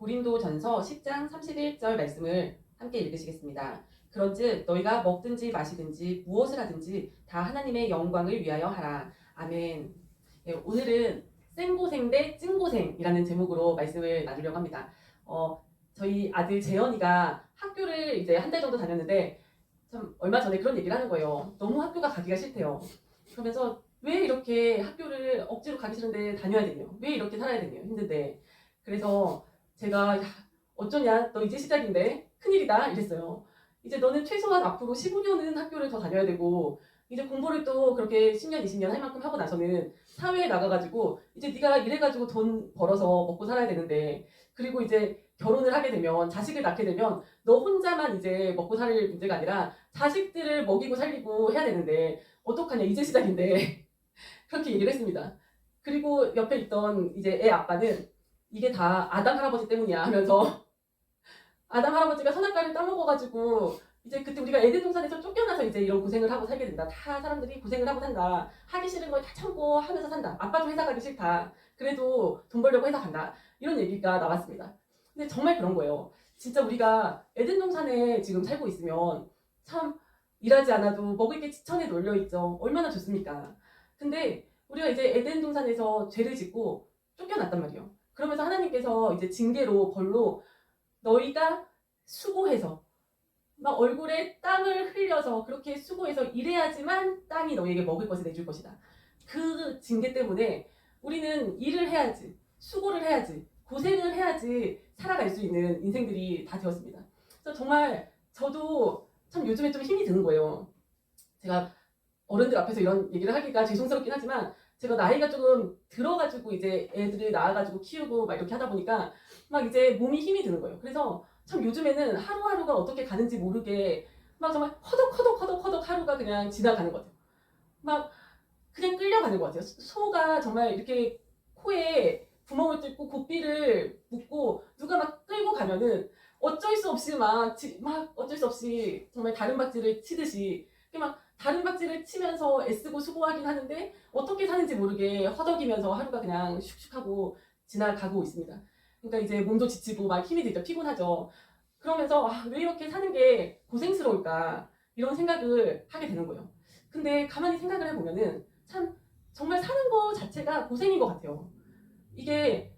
고린도전서 10장 31절 말씀을 함께 읽으시겠습니다. 그런즉 너희가 먹든지 마시든지 무엇을 하든지 다 하나님의 영광을 위하여 하라. 아멘. 네, 오늘은 생고생 대 찐고생이라는 제목으로 말씀을 나누려고 합니다. 저희 아들 재현이가 학교를 이제 한 달 정도 다녔는데 참 얼마 전에 그런 얘기를 하는 거예요. 너무 학교가 가기가 싫대요. 그러면서 왜 이렇게 학교를 억지로 가기 싫은데 다녀야 되냐? 왜 이렇게 살아야 되냐? 힘든데. 그래서 제가 야, 어쩌냐? 너 이제 시작인데 큰일이다 이랬어요. 이제 너는 최소한 앞으로 15년은 학교를 더 다녀야 되고 이제 공부를 또 그렇게 10년, 20년 할 만큼 하고 나서는 사회에 나가가지고 이제 네가 일해가지고 돈 벌어서 먹고 살아야 되는데 그리고 이제 결혼을 하게 되면 자식을 낳게 되면 너 혼자만 이제 먹고 살 문제가 아니라 자식들을 먹이고 살리고 해야 되는데 어떡하냐 이제 시작인데 그렇게 얘기를 했습니다. 그리고 옆에 있던 이제 애 아빠는 이게 다 아담 할아버지 때문이야 하면서 아담 할아버지가 선악과를 따먹어가지고 이제 그때 우리가 에덴 동산에서 쫓겨나서 이제 이런 고생을 하고 살게 된다. 다 사람들이 고생을 하고 산다. 하기 싫은 걸 다 참고 하면서 산다. 아빠도 회사 가기 싫다. 그래도 돈 벌려고 회사 간다. 이런 얘기가 나왔습니다. 근데 정말 그런 거예요. 진짜 우리가 에덴 동산에 지금 살고 있으면 참 일하지 않아도 먹을 게 지천에 널려 있죠. 얼마나 좋습니까? 근데 우리가 이제 에덴 동산에서 죄를 짓고 쫓겨났단 말이에요. 그러면서 하나님께서 이제 징계로 벌로 너희가 수고해서 막 얼굴에 땀을 흘려서 그렇게 수고해서 일해야지만 땅이 너희에게 먹을 것을 내줄 것이다. 그 징계 때문에 우리는 일을 해야지, 수고를 해야지, 고생을 해야지 살아갈 수 있는 인생들이 다 되었습니다. 그래서 정말 저도 참 요즘에 좀 힘이 드는 거예요. 제가 어른들 앞에서 이런 얘기를 하기가 죄송스럽긴 하지만 제가 나이가 조금 들어가지고 이제 애들을 낳아가지고 키우고 막 이렇게 하다 보니까 막 이제 몸이 힘이 드는 거예요. 그래서 참 요즘에는 하루하루가 어떻게 가는지 모르게 막 정말 허덕허덕 하루가 그냥 지나가는 것 같아요. 막 그냥 끌려가는 것 같아요. 소가 정말 이렇게 코에 구멍을 뚫고 고삐를 묶고 누가 막 끌고 가면은 어쩔 수 없이 막 어쩔 수 없이 정말 다른 박질을 치듯이 막 다른 박질을 치면서 애쓰고 수고하긴 하는데 어떻게 사는지 모르게 허덕이면서 하루가 그냥 슉슉하고 지나가고 있습니다. 그러니까 이제 몸도 지치고 막 힘이 들죠. 피곤하죠. 그러면서 왜 이렇게 사는 게 고생스러울까 이런 생각을 하게 되는 거예요. 근데 가만히 생각을 해보면은 참 정말 사는 거 자체가 고생인 것 같아요. 이게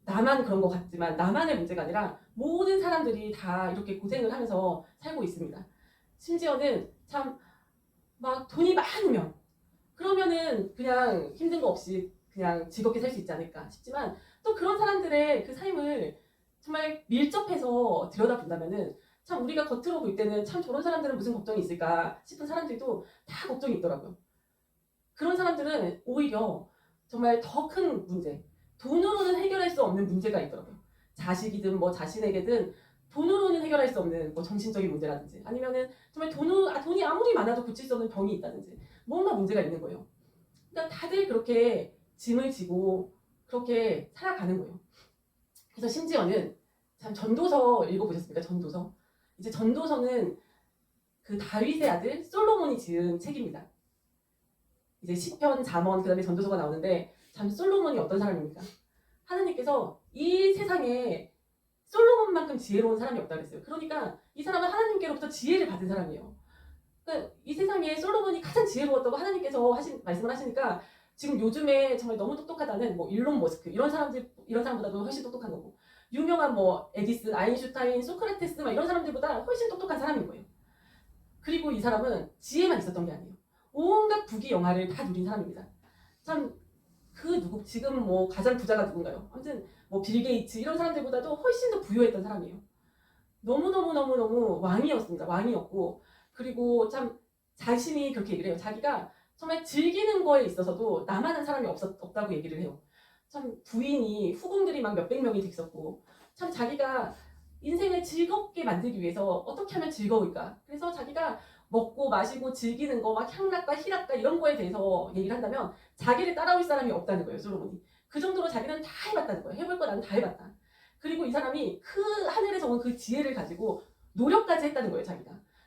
나만 그런 것 같지만 나만의 문제가 아니라 모든 사람들이 다 이렇게 고생을 하면서 살고 있습니다. 심지어는 참 막 돈이 많으면 그러면은 그냥 힘든 거 없이 그냥 즐겁게 살 수 있지 않을까 싶지만 또 그런 사람들의 그 삶을 정말 밀접해서 들여다본다면은 참 우리가 겉으로 볼 때는 참 저런 사람들은 무슨 걱정이 있을까 싶은 사람들도 다 걱정이 있더라고요. 그런 사람들은 오히려 정말 더 큰 문제, 돈으로는 해결할 수 없는 문제가 있더라고요. 자식이든 뭐 자신에게든 돈으로는 해결할 수 없는 뭐 정신적인 문제라든지 아니면은 정말 돈이 아무리 많아도 고칠 수 없는 병이 있다든지 뭔가 문제가 있는 거예요. 그러니까 다들 그렇게 짐을 지고 그렇게 살아가는 거예요. 그래서 심지어는 참 전도서 읽어보셨습니까? 전도서. 이제 전도서는 그 다윗의 아들 솔로몬이 지은 책입니다. 이제 시편, 잠언, 그다음에 전도서가 나오는데 참 솔로몬이 어떤 사람입니까? 하나님께서 이 세상에 솔로몬만큼 지혜로운 사람이 없다 그랬어요. 그러니까 이 사람은 하나님께로부터 지혜를 받은 사람이에요. 그러니까 이 세상에 솔로몬이 가장 지혜로웠다고 하나님께서 말씀을 하시니까 지금 요즘에 정말 너무 똑똑하다는 뭐 일론 머스크 이런 사람보다도 훨씬 똑똑한 거고 유명한 뭐 에디슨, 아인슈타인, 소크라테스 막 이런 사람들보다 훨씬 똑똑한 사람인 거예요. 그리고 이 사람은 지혜만 있었던 게 아니에요. 온갖 부귀 영화를 다 누린 사람입니다. 참 그 지금 뭐 가장 부자가 누군가요? 아무튼 뭐 빌 게이츠 이런 사람들보다도 훨씬 더 부유했던 사람이에요. 너무 왕이었습니다. 왕이었고 그리고 참 자신이 그렇게 얘기를 해요. 자기가 정말 즐기는 거에 있어서도 나만한 사람이 없다고 얘기를 해요. 참 부인이 후궁들이 막 몇백 명이 있었고 참 자기가 인생을 즐겁게 만들기 위해서 어떻게 하면 즐거울까? 그래서 자기가 먹고 마시고 즐기는 거 막 향락과 희락과 이런 거에 대해서 얘기를 한다면 자기를 따라올 사람이 없다는 거예요. 솔로몬이. 그 정도로 자기는 다 해봤다는 거예요. 해볼 거 나는 다 해봤다. 그리고 이 사람이 그 하늘에서 온 그 지혜를 가지고 노력까지 했다는 거예요.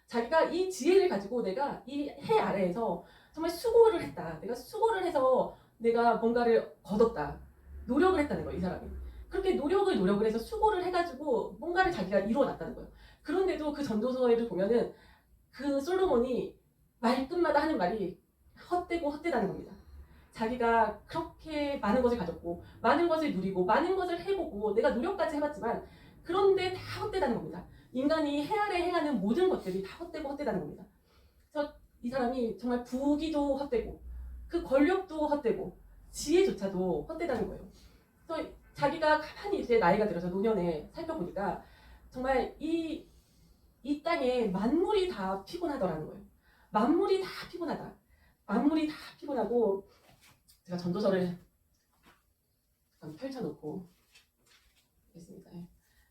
자기가 이 지혜를 가지고 내가 이 해 아래에서 정말 수고를 했다. 내가 수고를 해서 내가 뭔가를 거뒀다. 노력을 했다는 거예요. 이 사람이. 그렇게 노력을 해서 수고를 해가지고 뭔가를 자기가 이루어놨다는 거예요. 그런데도 그 전도서를 보면은 그 솔로몬이 말끝마다 하는 말이 헛되고 헛되다는 겁니다. 자기가 그렇게 많은 것을 가졌고 많은 것을 누리고 많은 것을 해보고 내가 노력까지 해봤지만 그런데 다 헛되다는 겁니다. 인간이 해 아래 행하는 모든 것들이 다 헛되고 헛되다는 겁니다. 그래서 이 사람이 정말 부귀도 헛되고 그 권력도 헛되고 지혜조차도 헛되다는 거예요. 그래서 자기가 가만히 이제 나이가 들어서 노년에 살펴보니까 정말 이 땅에 만물이 다 피곤하더라는 거예요. 만물이 다 피곤하다. 만물이 다 피곤하고 제가 전도서를 펼쳐놓고 있습니다.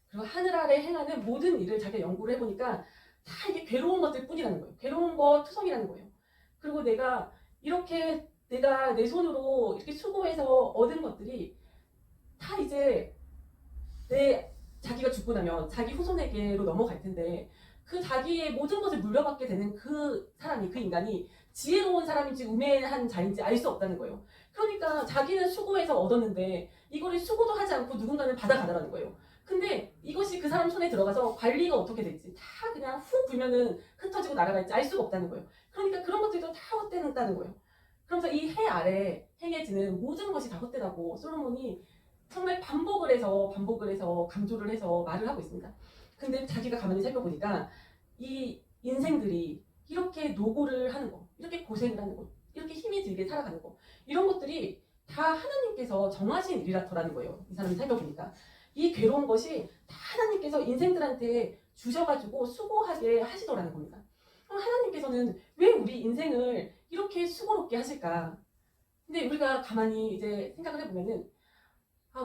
그리고 하늘 아래 행하는 모든 일을 자기가 연구를 해보니까 다 이게 괴로운 것들 뿐이라는 거예요. 괴로운 거 투성이라는 거예요. 그리고 내가 이렇게 내가 내 손으로 이렇게 수고해서 얻은 것들이 다 이제 자기가 죽고 나면 자기 후손에게로 넘어갈 텐데 그 자기의 모든 것을 물려받게 되는 그 사람이, 그 인간이 지혜로운 사람인지 우매한 자인지 알 수 없다는 거예요. 그러니까 자기는 수고해서 얻었는데 이거를 수고도 하지 않고 누군가는 받아가더라는 거예요. 근데 이것이 그 사람 손에 들어가서 관리가 어떻게 될지 다 그냥 훅 불면은 흩어지고 날아갈지 알 수가 없다는 거예요. 그러니까 그런 것들도 다 헛되다는 거예요. 그러면서 이 해 아래 행해지는 모든 것이 다 헛되다고 솔로몬이 정말 반복을 해서 강조를 해서 말을 하고 있습니다. 근데 자기가 가만히 살펴보니까 이 인생들이 이렇게 노고를 하는 거, 이렇게 고생을 하는 거, 이렇게 힘이 들게 살아가는 거, 이런 것들이 다 하나님께서 정하신 일이라더라는 거예요. 이 사람이 살펴보니까. 이 괴로운 것이 다 하나님께서 인생들한테 주셔가지고 수고하게 하시더라는 겁니다. 그럼 하나님께서는 왜 우리 인생을 이렇게 수고롭게 하실까? 근데 우리가 가만히 이제 생각을 해보면은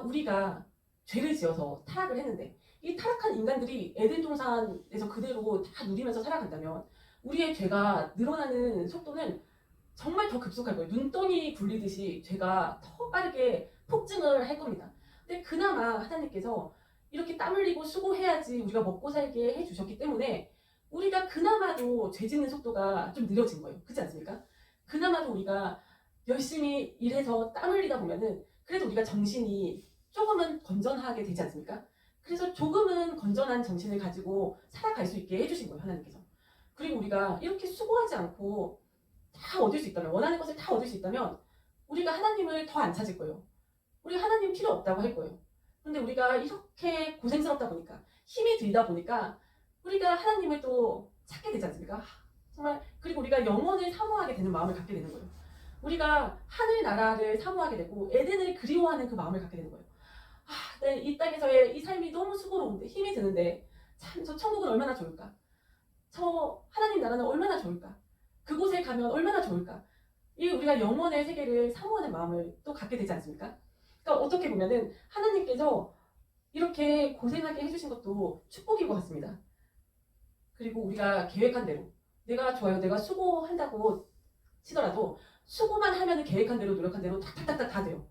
우리가 죄를 지어서 타락을 했는데 이 타락한 인간들이 에덴 동산에서 그대로 다 누리면서 살아간다면 우리의 죄가 늘어나는 속도는 정말 더 급속할 거예요. 눈덩이 굴리듯이 죄가 더 빠르게 폭증을 할 겁니다. 근데 그나마 하나님께서 이렇게 땀 흘리고 수고해야지 우리가 먹고 살게 해주셨기 때문에 우리가 그나마도 죄 짓는 속도가 좀 느려진 거예요. 그렇지 않습니까? 그나마도 우리가 열심히 일해서 땀 흘리다 보면은 그래도 우리가 정신이 조금은 건전하게 되지 않습니까? 그래서 조금은 건전한 정신을 가지고 살아갈 수 있게 해주신 거예요, 하나님께서. 그리고 우리가 이렇게 수고하지 않고 다 얻을 수 있다면, 원하는 것을 다 얻을 수 있다면 우리가 하나님을 더 안 찾을 거예요. 우리가 하나님 필요 없다고 할 거예요. 그런데 우리가 이렇게 고생스럽다 보니까, 힘이 들다 보니까 우리가 하나님을 또 찾게 되지 않습니까? 정말. 그리고 우리가 영원을 사모하게 되는 마음을 갖게 되는 거예요. 우리가 하늘나라를 사모하게 되고 에덴을 그리워하는 그 마음을 갖게 되는 거예요. 이 땅에서의 이 삶이 너무 수고로운데 힘이 드는데 참 저 천국은 얼마나 좋을까? 저 하나님 나라는 얼마나 좋을까? 그곳에 가면 얼마나 좋을까? 이 우리가 영원의 세계를 사모하는 마음을 또 갖게 되지 않습니까? 그러니까 어떻게 보면은 하나님께서 이렇게 고생하게 해주신 것도 축복인 것 같습니다. 그리고 우리가 계획한 대로 내가 좋아요, 내가 수고한다고 치더라도 수고만 하면은 계획한 대로 노력한 대로 탁탁탁탁 다 돼요.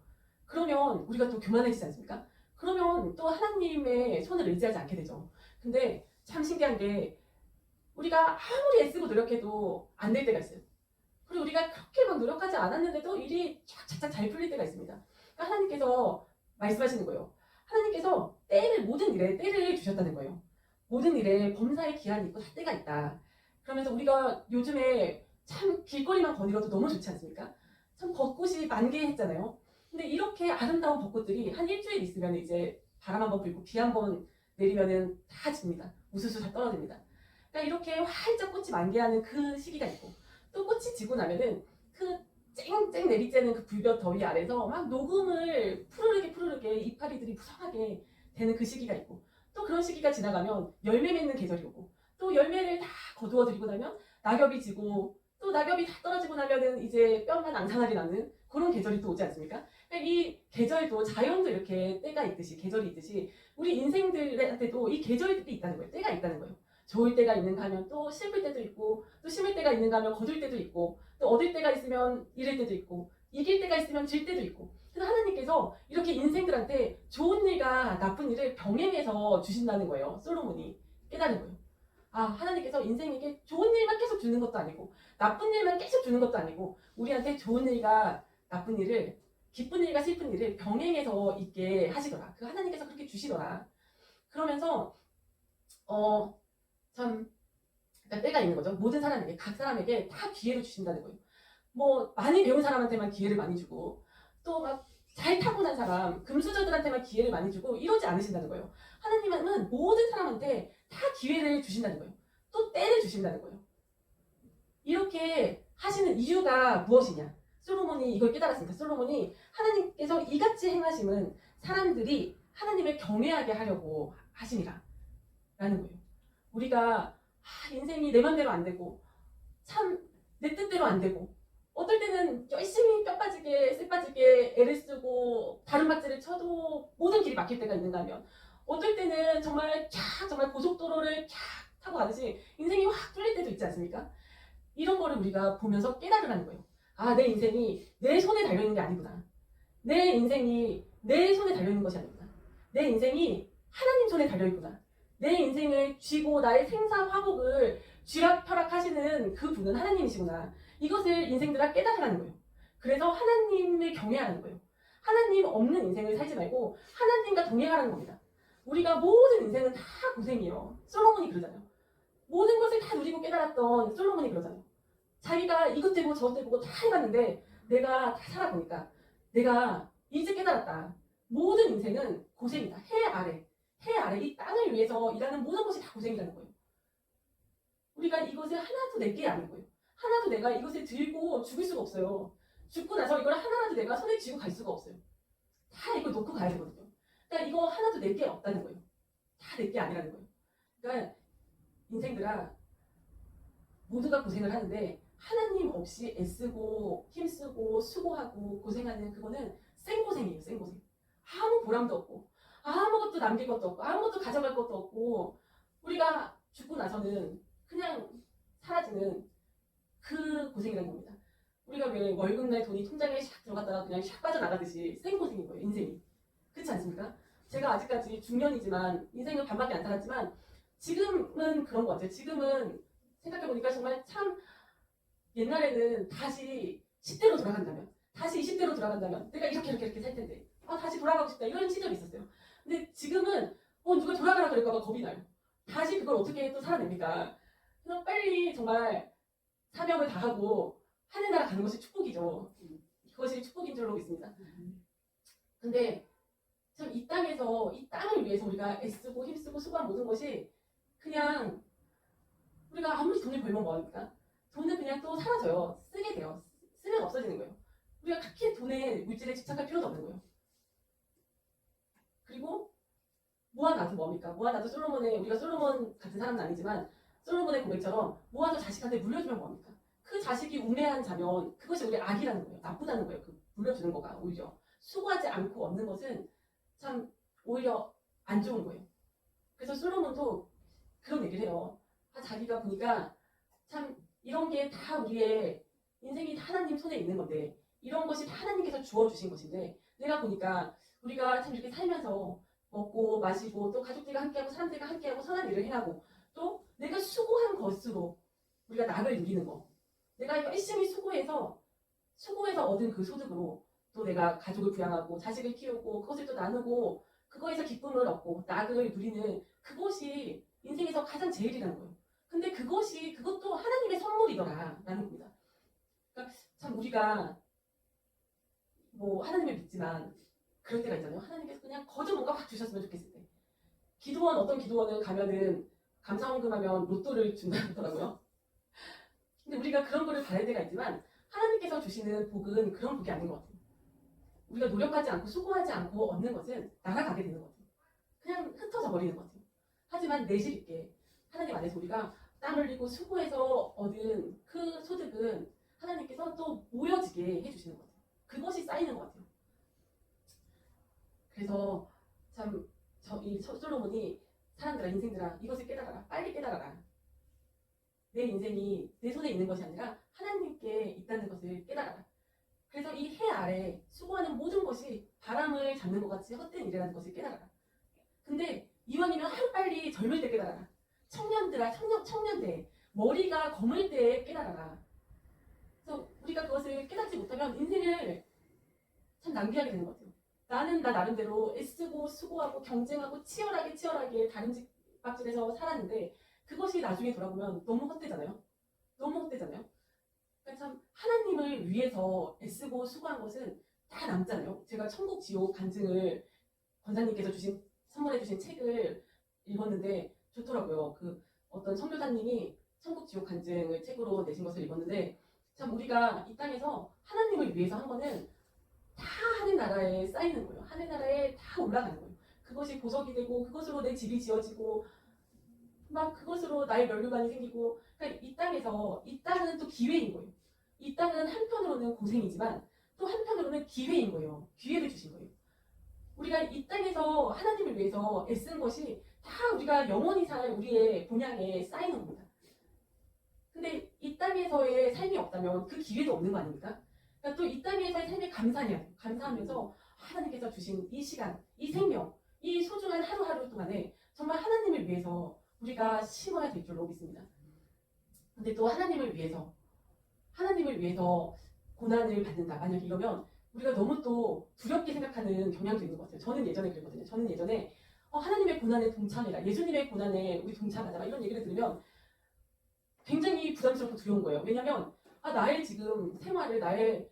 그러면 우리가 또 교만해지지 않습니까? 그러면 또 하나님의 손을 의지하지 않게 되죠. 근데 참 신기한 게 우리가 아무리 애쓰고 노력해도 안 될 때가 있어요. 그리고 우리가 그렇게 막 노력하지 않았는데도 일이 쫙쫙쫙 잘 풀릴 때가 있습니다. 그러니까 하나님께서 말씀하시는 거예요. 하나님께서 모든 일에 때를 주셨다는 거예요. 모든 일에 범사의 기한이 있고 다 때가 있다. 그러면서 우리가 요즘에 참 길거리만 거닐어도 너무 좋지 않습니까? 참 벚꽃이 만개했잖아요. 근데 이렇게 아름다운 벚꽃들이 한 일주일 있으면 이제 바람 한번 불고 비 한번 내리면은 다 집니다. 우수수 다 떨어집니다. 그러니까 이렇게 활짝 꽃이 만개하는 그 시기가 있고 또 꽃이 지고 나면은 그 쨍쨍 내리쬐는 그 불볕 더위 아래서 막 녹음을 푸르르게 이파리들이 무성하게 되는 그 시기가 있고 또 그런 시기가 지나가면 열매 맺는 계절이 오고 또 열매를 다 거두어 들이고 나면 낙엽이 지고 또 낙엽이 다 떨어지고 나면은 이제 뼈만 앙상하게 나는 그런 계절이 또 오지 않습니까? 그러니까 이 계절도 자연도 이렇게 때가 있듯이 계절이 있듯이 우리 인생들한테도 이 계절들이 있다는 거예요. 때가 있다는 거예요. 좋을 때가 있는가 하면 또 슬플 때도 있고 또 심을 때가 있는가 하면 거둘 때도 있고 또 얻을 때가 있으면 잃을 때도 있고 이길 때가 있으면 질 때도 있고 그래서 하나님께서 이렇게 인생들한테 좋은 일과 나쁜 일을 병행해서 주신다는 거예요. 솔로몬이 깨달은 거예요. 하나님께서 인생에게 좋은 일만 계속 주는 것도 아니고 나쁜 일만 계속 주는 것도 아니고 우리한테 좋은 일과 나쁜 일을 기쁜 일과 슬픈 일을 병행해서 있게 하시더라. 그 하나님께서 그렇게 주시더라. 그러면서 참 그러니까 때가 있는 거죠. 모든 사람에게, 각 사람에게 다 기회를 주신다는 거예요. 뭐 많이 배운 사람한테만 기회를 많이 주고 또 막 잘 타고난 사람, 금수저들한테만 기회를 많이 주고 이러지 않으신다는 거예요. 하나님은 모든 사람한테 다 기회를 주신다는 거예요. 또 때를 주신다는 거예요. 이렇게 하시는 이유가 무엇이냐? 솔로몬이 이걸 깨달았으니까 솔로몬이 하나님께서 이같이 행하심은 사람들이 하나님을 경외하게 하려고 하심이라 라는 거예요. 우리가 인생이 내 맘대로 안 되고 참 내 뜻대로 안 되고 어떨 때는 열심히 뼈 빠지게 쇠 빠지게 애를 쓰고 다른 박질을 쳐도 모든 길이 막힐 때가 있는가 하면 어떨 때는 정말 정말 고속도로를 쫙 타고 가듯이 인생이 확 뚫릴 때도 있지 않습니까? 이런 거를 우리가 보면서 깨달으라는 거예요. 아, 내 인생이 내 손에 달려있는 게 아니구나. 내 인생이 내 손에 달려있는 것이 아니구나. 내 인생이 하나님 손에 달려있구나. 내 인생을 쥐고 나의 생사 화복을 쥐락펴락하시는 그 분은 하나님이시구나. 이것을 인생들아 깨달으라는 거예요. 그래서 하나님을 경외하는 거예요. 하나님 없는 인생을 살지 말고 하나님과 동행하라는 겁니다. 우리가 모든 인생은 다 고생이에요. 솔로몬이 그러잖아요. 모든 것을 다 누리고 깨달았던 솔로몬이 그러잖아요. 자기가 이것 되고 저것 되고 다 해봤는데 내가 다 살아보니까 내가 이제 깨달았다. 모든 인생은 고생이다. 해 아래 이 땅을 위해서 일하는 모든 것이 다 고생이라는 거예요. 우리가 이것을 하나도 내게 아닌 거예요. 하나도 내가 이것을 들고 죽을 수가 없어요. 죽고 나서 이걸 하나라도 내가 손에 쥐고 갈 수가 없어요. 다 이걸 놓고 가야 되거든요. 그러니까 이거 하나도 내게 없다는 거예요. 다 내게 아니라는 거예요. 그러니까 인생들아 모두가 고생을 하는데 하나님 없이 애쓰고 힘쓰고 수고하고 고생하는 그거는 생고생이에요. 생고생. 아무 보람도 없고 아무것도 남길 것도 없고 아무것도 가져갈 것도 없고 우리가 죽고 나서는 그냥 사라지는 그 고생이라는 겁니다. 우리가 왜 월급날 돈이 통장에 샥 들어갔다가 그냥 샥 빠져나가듯이 생고생인 거예요. 인생이. 그렇지 않습니까? 제가 아직까지 중년이지만 인생은 반밖에 안 살았지만 지금은 그런 것 같아요. 지금은 생각해보니까 정말 참 옛날에는 다시 10대로 돌아간다면 다시 20대로 돌아간다면 내가 이렇게 살 텐데 다시 돌아가고 싶다 이런 시절이 있었어요. 근데 지금은 누가 돌아가라 그럴까봐 겁이 나요. 다시 그걸 어떻게 또 살아냅니까? 그래서 빨리 정말 사명을 다하고 하늘나라 가는 것이 축복이죠. 그것이 축복인 줄로 믿습니다. 근데 참 이 땅에서 이 땅을 위해서 우리가 애쓰고 힘쓰고 수고한 모든 것이 그냥 우리가 아무리 돈을 벌면 뭐합니까? 돈은 그냥 또 사라져요. 쓰게 돼요. 쓰면 없어지는 거예요. 우리가 그렇게 돈에 물질에 집착할 필요도 없는 거예요. 그리고 모아놔도 뭡니까? 모아놔도 우리가 솔로몬 같은 사람은 아니지만 솔로몬의 고백처럼 모아서 자식한테 물려주면 뭐합니까? 그 자식이 우매한 자면 그것이 우리 악이라는 거예요. 나쁘다는 거예요. 그 물려주는 거가 오히려 수고하지 않고 얻는 것은 참 오히려 안 좋은 거예요. 그래서 솔로몬도 그런 얘기를 해요. 자기가 보니까 참 이런 게 다 우리의 인생이 하나님 손에 있는 건데 이런 것이 다 하나님께서 주어주신 것인데 내가 보니까 우리가 참 이렇게 살면서 먹고 마시고 또 가족들과 함께하고 사람들과 함께하고 선한 일을 행하고 또 내가 수고한 것으로 우리가 낙을 누리는 거 내가 열심히 수고해서 얻은 그 소득으로 또 내가 가족을 부양하고 자식을 키우고 그것을 또 나누고 그거에서 기쁨을 얻고 낙을 누리는 그것이 인생에서 가장 제일이라는 거예요. 근데 그것도 하나님의 선물이더라 라는 겁니다. 그러니까 참 우리가 뭐 하나님을 믿지만 그럴 때가 있잖아요. 하나님께서 그냥 거저 뭔가 확 주셨으면 좋겠을 때. 어떤 기도원을 가면은 감사원금하면 로또를 준다고 하더라고요. 근데 우리가 그런 거를 바랄 때가 있지만 하나님께서 주시는 복은 그런 복이 아닌 것 같아요. 우리가 노력하지 않고 수고하지 않고 얻는 것은 날아가게 되는 것 같아요. 그냥 흩어져 버리는 것 같아요. 하지만 내실 있게 하나님 안에서 우리가 땀 흘리고 수고해서 얻은 그 소득은 하나님께서 또 모여지게 해주시는 것 같아요. 그것이 쌓이는 것 같아요. 그래서 참 이 솔로몬이 사람들아 인생들아 이것을 깨달아라. 빨리 깨달아라. 내 인생이 내 손에 있는 것이 아니라 하나님께 있다는 것을 깨달아라. 그래서 이 해 아래 수고하는 모든 것이 바람을 잡는 것 같이 헛된 일이라는 것을 깨달아라. 근데 이왕이면 하루빨리 젊을 때 깨달아라. 청년들아 청년대 머리가 검을 때 깨달아라. 그래서 우리가 그것을 깨닫지 못하면 인생을 참 낭비하게 되는 것 같아요. 나는 나 나름대로 애쓰고 수고하고 경쟁하고 치열하게 다른 집밥집에서 살았는데 그것이 나중에 돌아보면 너무 헛되잖아요. 너무 헛되잖아요. 그러니까 참 하나님을 위해서 애쓰고 수고한 것은 다 남잖아요. 제가 천국 지옥 간증을 권사님께서 선물해 주신 책을 읽었는데 좋더라고요. 그 어떤 선교사님이 천국 지옥 간증을 책으로 내신 것을 읽었는데 참 우리가 이 땅에서 하나님을 위해서 한 거는 다 하늘 나라에 쌓이는 거예요. 하늘 나라에 다 올라가는 거예요. 그것이 보석이 되고 그것으로 내 집이 지어지고 막 그것으로 나의 면류관이 생기고 그러니까 이 땅은 또 기회인 거예요. 이 땅은 한편으로는 고생이지만 또 한편으로는 기회인 거예요. 기회를 주신 거예요. 우리가 이 땅에서 하나님을 위해서 애쓴 것이 다 우리가 영원히 살 우리의 본향에 쌓이는 겁니다. 근데 이 땅에서의 삶이 없다면 그 기회도 없는 거 아닙니까? 그러니까 또 이 땅에서의 삶에 감사해야 돼요. 감사하면서 하나님께서 주신 이 시간, 이 생명, 이 소중한 하루하루 동안에 정말 하나님을 위해서 우리가 심어야 될 줄로 믿습니다. 근데 또 하나님을 위해서 고난을 받는다. 만약 이러면 우리가 너무 또 두렵게 생각하는 경향도 있는 것 같아요. 저는 예전에 그랬거든요. 저는 예전에 하나님의 고난에 동참해라. 예수님의 고난에 우리 동참하자. 이런 얘기를 들으면 굉장히 부담스럽고 두려운 거예요. 왜냐하면 나의 지금 생활을 나의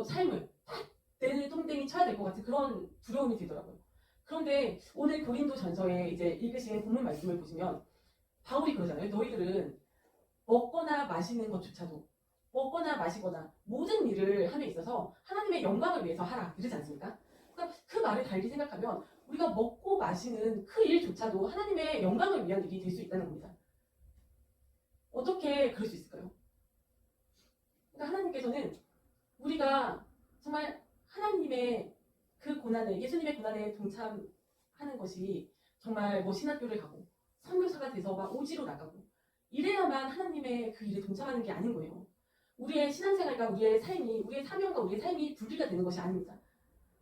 삶을 다 내 똥땡이 쳐야 될 것 같은 그런 두려움이 들더라고요. 그런데 오늘 고린도 전서에 이제 읽으신 본문 말씀을 보시면 바울이 그러잖아요. 너희들은 먹거나 마시는 것조차도 먹거나 마시거나 모든 일을 함에 있어서 하나님의 영광을 위해서 하라 이러지 않습니까? 그러니까 그 말을 달리 생각하면 우리가 먹고 마시는 그 일조차도 하나님의 영광을 위한 일이 될 수 있다는 겁니다. 어떻게 그럴 수 있을까요? 그러니까 하나님께서는 우리가 정말 하나님의 그 고난에 예수님의 고난에 동참하는 것이 정말 신학교를 가고 선교사가 돼서 막 오지로 나가고 이래야만 하나님의 그 일에 동참하는 게 아닌 거예요. 우리의 신앙생활과 우리의 삶이 우리의 사명과 우리의 삶이 분리가 되는 것이 아닙니다.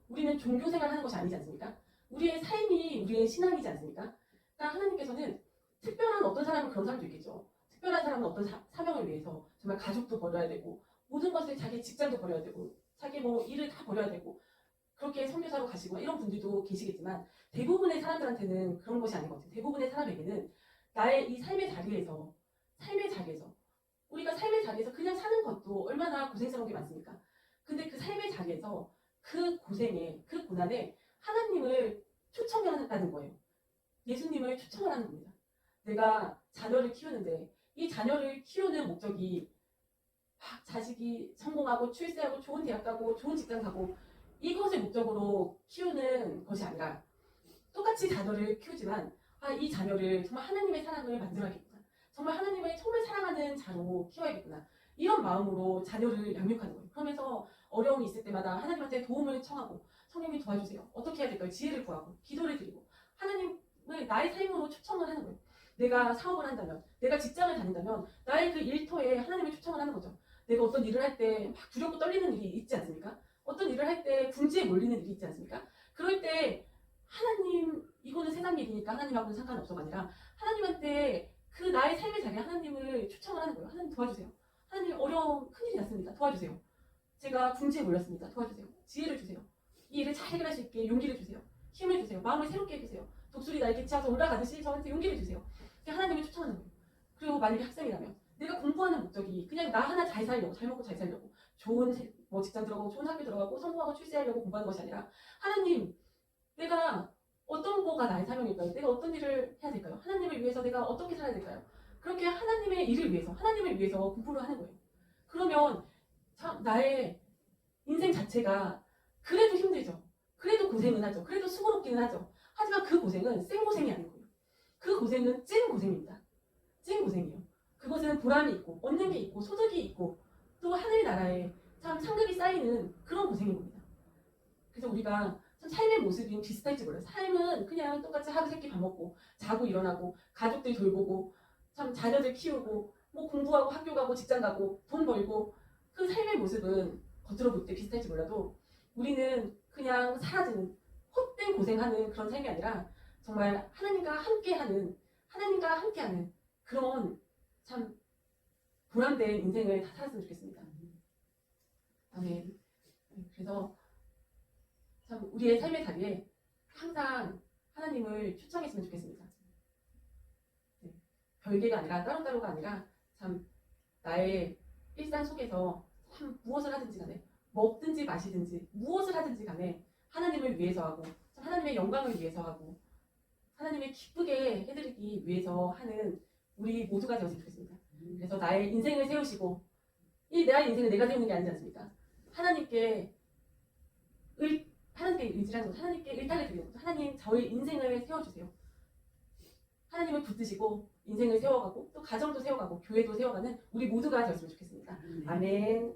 우리는 종교생활 하는 것이 아니지 않습니까? 우리의 삶이 우리의 신앙이지 않습니까? 그러니까 하나님께서는 특별한 어떤 사람은 그런 사람도 있겠죠. 특별한 사람은 어떤 사명을 위해서 정말 가족도 버려야 되고 모든 것을 자기 직장도 버려야 되고 자기 일을 다 버려야 되고 그렇게 선교사로 가시고 이런 분들도 계시겠지만 대부분의 사람들한테는 그런 것이 아닌 것 같아요. 대부분의 사람에게는 나의 이 삶의 자리에서 우리가 삶의 자리에서 그냥 사는 것도 얼마나 고생스러운 게 많습니까? 근데 그 삶의 자리에서 그 고생에 그 고난에 하나님을 초청한다는 거예요. 예수님을 초청을 하는 겁니다. 내가 자녀를 키우는데 이 자녀를 키우는 목적이 자식이 성공하고 출세하고 좋은 대학 가고 좋은 직장 가고 이것을 목적으로 키우는 것이 아니라 똑같이 자녀를 키우지만 이 자녀를 정말 하나님의 사랑을 만들어야겠구나. 정말 하나님을 정말 사랑하는 자로 키워야겠구나. 이런 마음으로 자녀를 양육하는 거예요. 그러면서 어려움이 있을 때마다 하나님한테 도움을 청하고 성령님 도와주세요. 어떻게 해야 될까요? 지혜를 구하고 기도를 드리고 하나님을 나의 삶으로 초청을 하는 거예요. 내가 사업을 한다면, 내가 직장을 다닌다면 나의 그 일터에 하나님을 초청을 하는 거죠. 내가 어떤 일을 할 때 막 두렵고 떨리는 일이 있지 않습니까? 어떤 일을 할 때 궁지에 몰리는 일이 있지 않습니까? 그럴 때 하나님, 이거는 세상 일이니까 하나님하고는 상관없어가 아니라 하나님한테 그 나의 삶의 자리에 하나님을 초청을 하는 거예요. 하나님 도와주세요. 하나님 어려운 큰일이 났습니다. 도와주세요. 제가 궁지에 몰렸습니다. 도와주세요. 지혜를 주세요. 이 일을 잘 해결할 수 있게 용기를 주세요. 힘을 주세요. 마음을 새롭게 해주세요. 독수리 날개 치어서 올라가듯이 저한테 용기를 주세요. 하나님을 초청하는 거예요. 그리고 만약에 학생이라면 내가 공부하는 목적이 그냥 나 하나 잘 살려고, 잘 먹고 잘 살려고, 좋은 직장 들어가고 좋은 학교 들어가고 성공하고 출세하려고 공부하는 것이 아니라 하나님, 내가 어떤 거가 나의 사명일까요? 내가 어떤 일을 해야 될까요? 하나님을 위해서 내가 어떻게 살아야 될까요? 그렇게 하나님의 일을 위해서, 하나님을 위해서 공부를 하는 거예요. 그러면 참 나의 인생 자체가 그래도 힘들죠. 그래도 고생은 하죠. 그래도 수고롭기는 하죠. 하지만 그 고생은 생고생이 아닌 거예요. 그 고생은 찐 고생입니다. 찐 고생이에요. 그것은 보람이 있고 얻는 게 있고 소득이 있고 또 하늘나라에 참 상급이 쌓이는 그런 고생인 겁니다. 그래서 우리가 참 삶의 모습이 비슷할지 몰라요. 삶은 그냥 똑같이 하루 세끼 밥 먹고 자고 일어나고 가족들 돌보고 참 자녀들 키우고 공부하고 학교 가고 직장 가고 돈 벌고 그 삶의 모습은 겉으로 볼 때 비슷할지 몰라도 우리는 그냥 사라지는 헛된 고생하는 그런 삶이 아니라 정말 하나님과 함께하는 그런 참 보람된 인생을 다 살았으면 좋겠습니다. 아멘. 그래서 참 우리의 삶의 자리에 항상 하나님을 초청했으면 좋겠습니다. 네. 별개가 아니라 따로따로가 아니라 참 나의 일상 속에서 참 무엇을 하든지 간에 먹든지 마시든지 무엇을 하든지 간에 하나님을 위해서 하고 참 하나님의 영광을 위해서 하고 하나님을 기쁘게 해드리기 위해서 하는 우리 모두가 되었으면 좋겠습니다. 그래서 나의 인생을 세우시고 이 나의 인생을 내가 세우는 게 아니지 않습니까? 하나님께 하나님께 의지하는 것, 하나님께 일탈을 드리는 것, 하나님 저희 인생을 세워주세요. 하나님을 붙드시고 인생을 세워가고 또 가정도 세워가고 교회도 세워가는 우리 모두가 되었으면 좋겠습니다. 아멘.